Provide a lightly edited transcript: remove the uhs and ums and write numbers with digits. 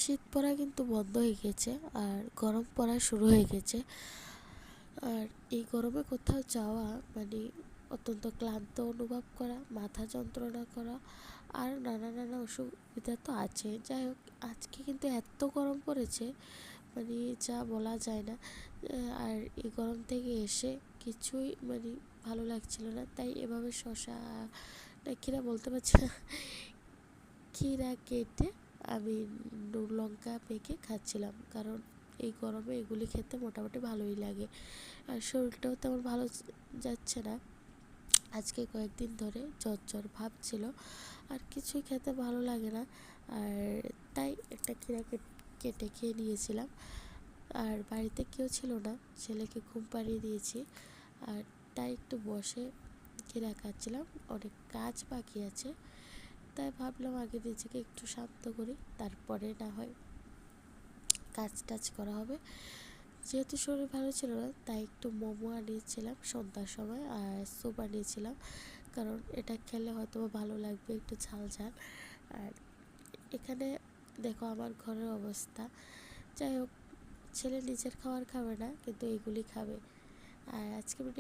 শীত পড়া কিন্তু বন্ধ হয়ে গেছে আর গরম পড়া শুরু হয়ে গেছে। আর এই গরমে কোথাও যাওয়া মানে অত্যন্ত ক্লান্ত অনুভব করা, মাথা যন্ত্রণা করা আর নানা নানা অসুবিধা তো আছে। যাই হোক, আজকে কিন্তু এত গরম পড়েছে মানে যা বলা যায় না। আর এই গরম থেকে এসে কিছুই মানে ভালো লাগছিল না, তাই এভাবে শশা না ক্ষীরা বলতে পারছি না, ক্ষীরা কেটে আমি নুন লঙ্কা মেখে খাচ্ছিলাম, কারণ এই গরমে এগুলি খেতে মোটামুটি ভালোই লাগে। আর শরীরটাও তেমন ভালো যাচ্ছে না, আজকে কয়েকদিন ধরে জ্বর জ্বর ভাব ছিল, আর কিছুই খেতে ভালো লাগে না। আর তাই একটা ক্ষীরা কেটে খেয়ে নিয়েছিলাম। আর বাড়িতে কেউ ছিল না, ছেলেকে ঘুম পাড়িয়ে দিয়েছি, আর তাই একটু বসে ক্ষীরা খাচ্ছিলাম। অনেক কাজ বাকি আছে, তাই ভাবলাম আগে নিজেকে একটু শান্ত করি, তারপরে না হয় কাজ টাজ করা হবে। যেহেতু শরীর ভালো ছিল না, তাই একটু মোমো আনিয়েছিলাম সন্ধ্যার সময় আর স্যুপ আনিয়েছিলাম, কারণ এটা খেলে হয়তো ভালো লাগবে, একটু ঝাল ঝাল। আর এখানে দেখো আমার ঘরের অবস্থা। যাই হোক, ছেলে নিজের খাবার খাবে না, কিন্তু এগুলি খাবে। আর আজকে ভিডিও